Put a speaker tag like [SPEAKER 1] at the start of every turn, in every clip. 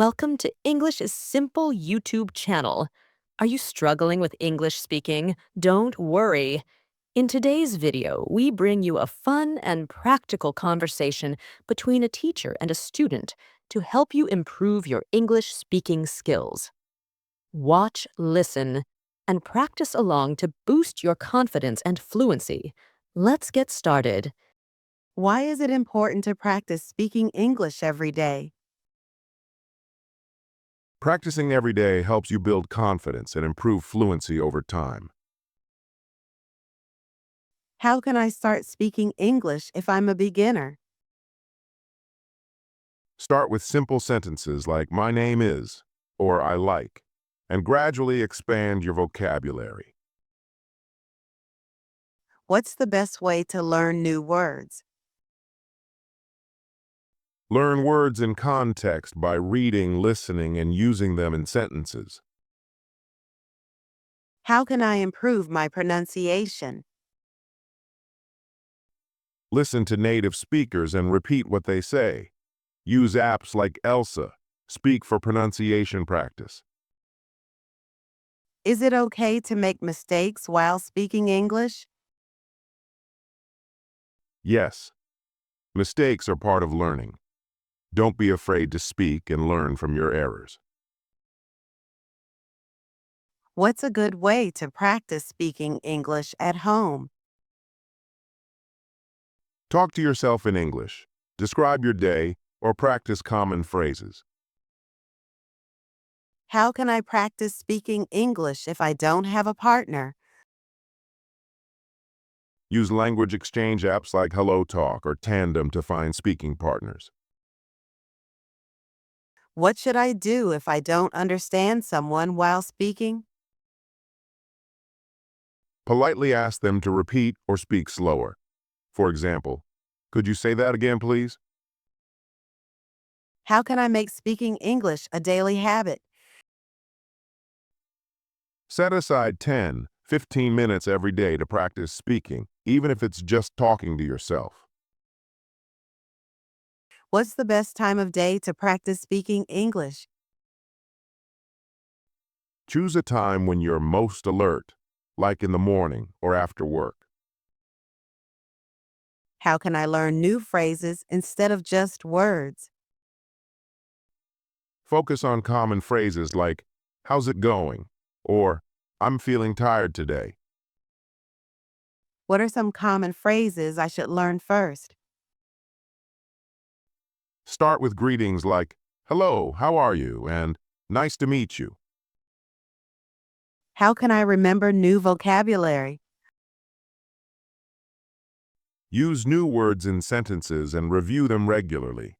[SPEAKER 1] Welcome to English is Simple YouTube channel. Are you struggling with English speaking? Don't worry. In today's video, we bring you a fun and practical conversation between a teacher and a student to help you improve your English speaking skills. Watch, listen, and practice along to boost your confidence and fluency. Let's get started.
[SPEAKER 2] Why is it important to practice speaking English every day?
[SPEAKER 3] Practicing every day helps you build confidence and improve fluency over time.
[SPEAKER 2] How can I start speaking English if I'm a beginner?
[SPEAKER 3] Start with simple sentences like "my name is" or "I like," and gradually expand your vocabulary.
[SPEAKER 2] What's the best way to learn new words?
[SPEAKER 3] Learn words in context by reading, listening, and using them in sentences.
[SPEAKER 2] How can I improve my pronunciation?
[SPEAKER 3] Listen to native speakers and repeat what they say. Use apps like Elsa, Speak for pronunciation practice.
[SPEAKER 2] Is it okay to make mistakes while speaking English?
[SPEAKER 3] Yes, mistakes are part of learning. Don't be afraid to speak and learn from your errors.
[SPEAKER 2] What's a good way to practice speaking English at home?
[SPEAKER 3] Talk to yourself in English, describe your day, or practice common phrases.
[SPEAKER 2] How can I practice speaking English if I don't have a partner?
[SPEAKER 3] Use language exchange apps like HelloTalk or Tandem to find speaking partners.
[SPEAKER 2] What should I do if I don't understand someone while speaking?
[SPEAKER 3] Politely ask them to repeat or speak slower. For example, "Could you say that again, please?"
[SPEAKER 2] How can I make speaking English a daily habit?
[SPEAKER 3] Set aside 10, 15 minutes every day to practice speaking, even if it's just talking to yourself.
[SPEAKER 2] What's the best time of day to practice speaking English?
[SPEAKER 3] Choose a time when you're most alert, like in the morning or after work.
[SPEAKER 2] How can I learn new phrases instead of just words?
[SPEAKER 3] Focus on common phrases like, "How's it going?" or "I'm feeling tired today."
[SPEAKER 2] What are some common phrases I should learn first?
[SPEAKER 3] Start with greetings like, "Hello, how are you?" and "Nice to meet you."
[SPEAKER 2] How can I remember new vocabulary?
[SPEAKER 3] Use new words in sentences and review them regularly.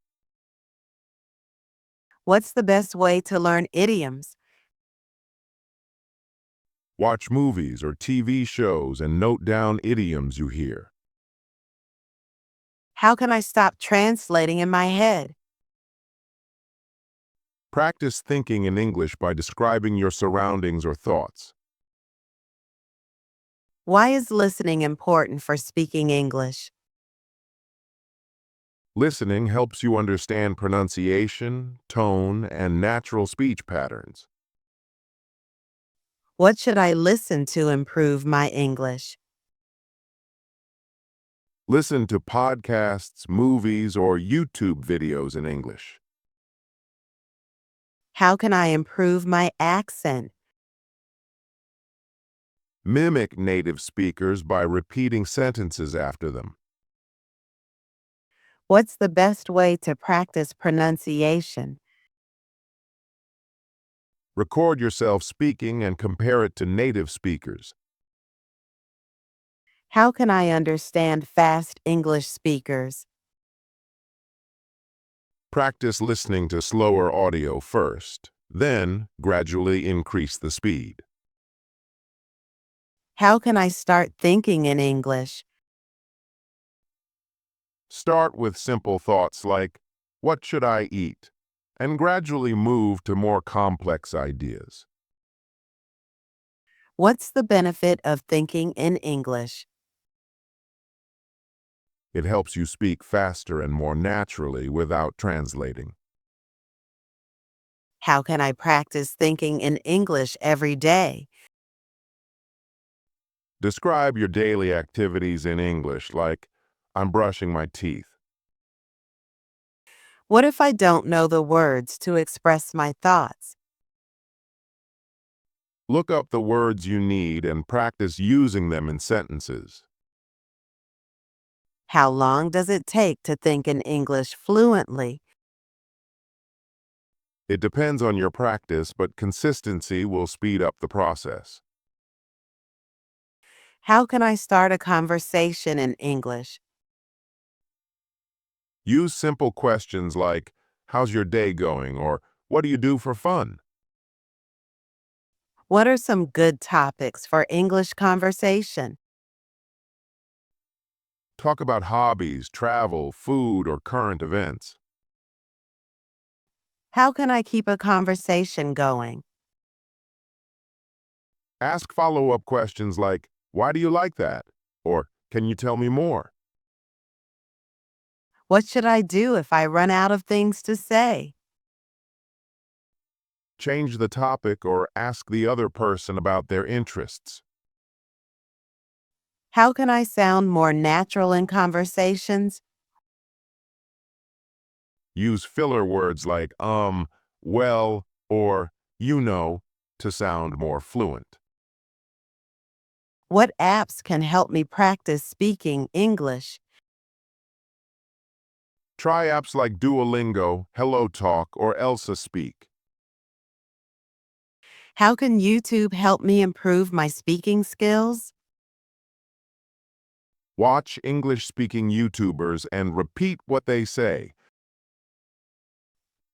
[SPEAKER 2] What's the best way to learn idioms?
[SPEAKER 3] Watch movies or TV shows and note down idioms you hear.
[SPEAKER 2] How can I stop translating in my head?
[SPEAKER 3] Practice thinking in English by describing your surroundings or thoughts.
[SPEAKER 2] Why is listening important for speaking English?
[SPEAKER 3] Listening helps you understand pronunciation, tone, and natural speech patterns.
[SPEAKER 2] What should I listen to improve my English?
[SPEAKER 3] Listen to podcasts, movies, or YouTube videos in English.
[SPEAKER 2] How can I improve my accent?
[SPEAKER 3] Mimic native speakers by repeating sentences after them.
[SPEAKER 2] What's the best way to practice pronunciation?
[SPEAKER 3] Record yourself speaking and compare it to native speakers.
[SPEAKER 2] How can I understand fast English speakers?
[SPEAKER 3] Practice listening to slower audio first, then gradually increase the speed.
[SPEAKER 2] How can I start thinking in English?
[SPEAKER 3] Start with simple thoughts like, "What should I eat?" and gradually move to more complex ideas.
[SPEAKER 2] What's the benefit of thinking in English?
[SPEAKER 3] It helps you speak faster and more naturally without translating.
[SPEAKER 2] How can I practice thinking in English every day?
[SPEAKER 3] Describe your daily activities in English, like, I'm brushing my teeth.
[SPEAKER 2] What if I don't know the words to express my thoughts?
[SPEAKER 3] Look up the words you need and practice using them in sentences.
[SPEAKER 2] How long does it take to think in English fluently?
[SPEAKER 3] It depends on your practice, but consistency will speed up the process.
[SPEAKER 2] How can I start a conversation in English?
[SPEAKER 3] Use simple questions like, how's your day going? Or what do you do for fun?
[SPEAKER 2] What are some good topics for English conversation?
[SPEAKER 3] Talk about hobbies, travel, food, or current events.
[SPEAKER 2] How can I keep a conversation going?
[SPEAKER 3] Ask follow-up questions like, why do you like that? Or can you tell me more?
[SPEAKER 2] What should I do if I run out of things to say?
[SPEAKER 3] Change the topic or ask the other person about their interests.
[SPEAKER 2] How can I sound more natural in conversations?
[SPEAKER 3] Use filler words like well, or you know to sound more fluent.
[SPEAKER 2] What apps can help me practice speaking English?
[SPEAKER 3] Try apps like Duolingo, HelloTalk, or Elsa Speak.
[SPEAKER 2] How can YouTube help me improve my speaking skills?
[SPEAKER 3] Watch English-speaking YouTubers and repeat what they say.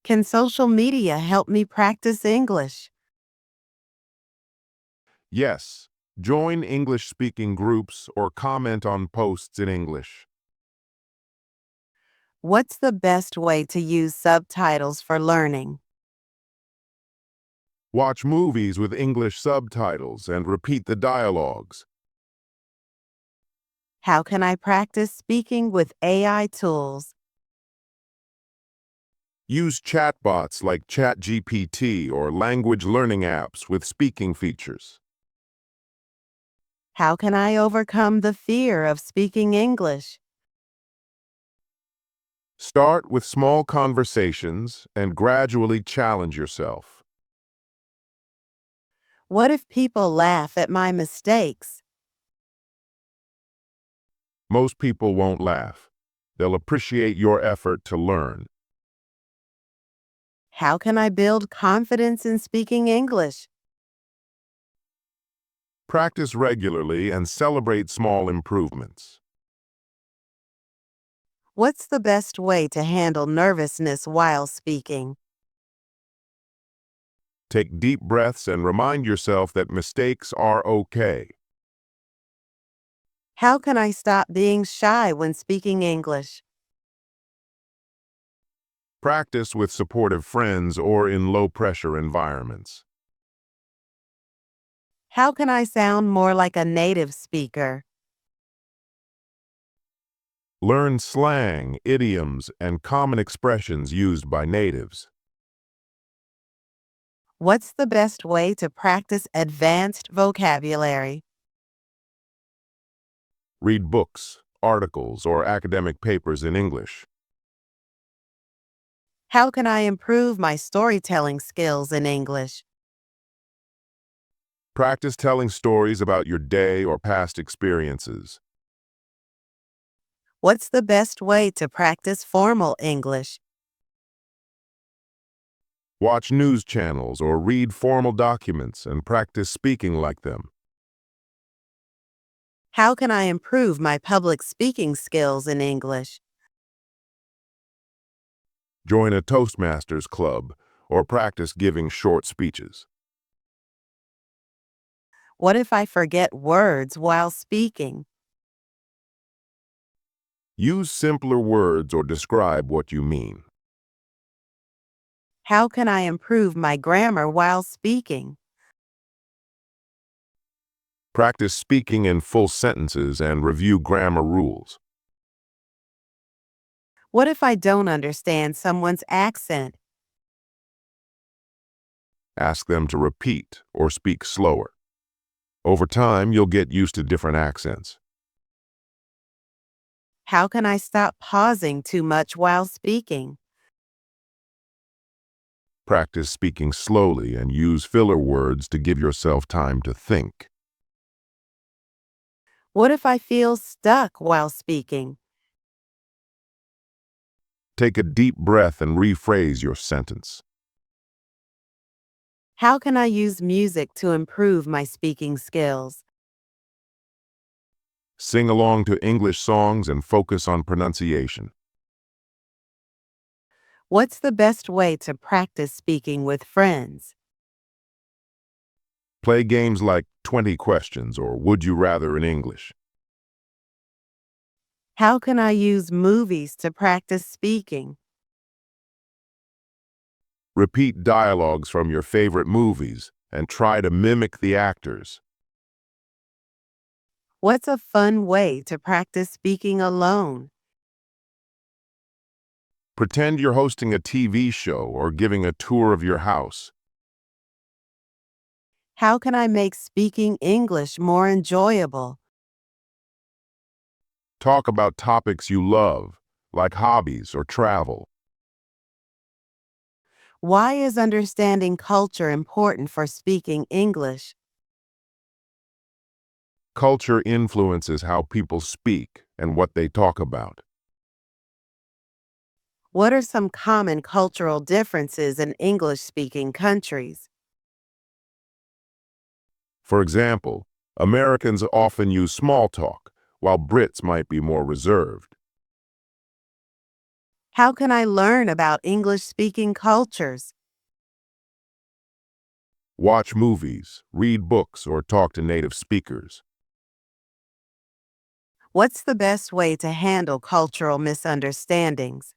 [SPEAKER 2] Can social media help me practice English?
[SPEAKER 3] Yes, join English-speaking groups or comment on posts in English.
[SPEAKER 2] What's the best way to use subtitles for learning?
[SPEAKER 3] Watch movies with English subtitles and repeat the dialogues.
[SPEAKER 2] How can I practice speaking with AI tools?
[SPEAKER 3] Use chatbots like ChatGPT or language learning apps with speaking features.
[SPEAKER 2] How can I overcome the fear of speaking English?
[SPEAKER 3] Start with small conversations and gradually challenge yourself.
[SPEAKER 2] What if people laugh at my mistakes?
[SPEAKER 3] Most people won't laugh. They'll appreciate your effort to learn.
[SPEAKER 2] How can I build confidence in speaking English?
[SPEAKER 3] Practice regularly and celebrate small improvements.
[SPEAKER 2] What's the best way to handle nervousness while speaking?
[SPEAKER 3] Take deep breaths and remind yourself that mistakes are okay.
[SPEAKER 2] How can I stop being shy when speaking English?
[SPEAKER 3] Practice with supportive friends or in low-pressure environments.
[SPEAKER 2] How can I sound more like a native speaker?
[SPEAKER 3] Learn slang, idioms, and common expressions used by natives.
[SPEAKER 2] What's the best way to practice advanced vocabulary?
[SPEAKER 3] Read books, articles, or academic papers in English.
[SPEAKER 2] How can I improve my storytelling skills in English?
[SPEAKER 3] Practice telling stories about your day or past experiences.
[SPEAKER 2] What's the best way to practice formal English?
[SPEAKER 3] Watch news channels or read formal documents and practice speaking like them.
[SPEAKER 2] How can I improve my public speaking skills in English?
[SPEAKER 3] Join a Toastmasters club or practice giving short speeches.
[SPEAKER 2] What if I forget words while speaking?
[SPEAKER 3] Use simpler words or describe what you mean.
[SPEAKER 2] How can I improve my grammar while speaking?
[SPEAKER 3] Practice speaking in full sentences and review grammar rules.
[SPEAKER 2] What if I don't understand someone's accent?
[SPEAKER 3] Ask them to repeat or speak slower. Over time, you'll get used to different accents.
[SPEAKER 2] How can I stop pausing too much while speaking?
[SPEAKER 3] Practice speaking slowly and use filler words to give yourself time to think.
[SPEAKER 2] What if I feel stuck while speaking?
[SPEAKER 3] Take a deep breath and rephrase your sentence.
[SPEAKER 2] How can I use music to improve my speaking skills?
[SPEAKER 3] Sing along to English songs and focus on pronunciation.
[SPEAKER 2] What's the best way to practice speaking with friends?
[SPEAKER 3] Play games like 20 questions or Would You Rather in English.
[SPEAKER 2] How can I use movies to practice speaking?
[SPEAKER 3] Repeat dialogues from your favorite movies and try to mimic the actors.
[SPEAKER 2] What's a fun way to practice speaking alone?
[SPEAKER 3] Pretend you're hosting a TV show or giving a tour of your house.
[SPEAKER 2] How can I make speaking English more enjoyable?
[SPEAKER 3] Talk about topics you love, like hobbies or travel.
[SPEAKER 2] Why is understanding culture important for speaking English?
[SPEAKER 3] Culture influences how people speak and what they talk about.
[SPEAKER 2] What are some common cultural differences in English-speaking countries?
[SPEAKER 3] For example, Americans often use small talk, while Brits might be more reserved.
[SPEAKER 2] How can I learn about English-speaking cultures?
[SPEAKER 3] Watch movies, read books, or talk to native speakers.
[SPEAKER 2] What's the best way to handle cultural misunderstandings?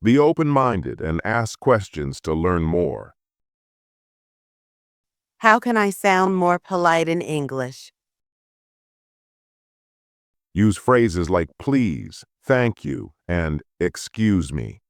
[SPEAKER 3] Be open-minded and ask questions to learn more.
[SPEAKER 2] How can I sound more polite in English?
[SPEAKER 3] Use phrases like please, thank you, and excuse me.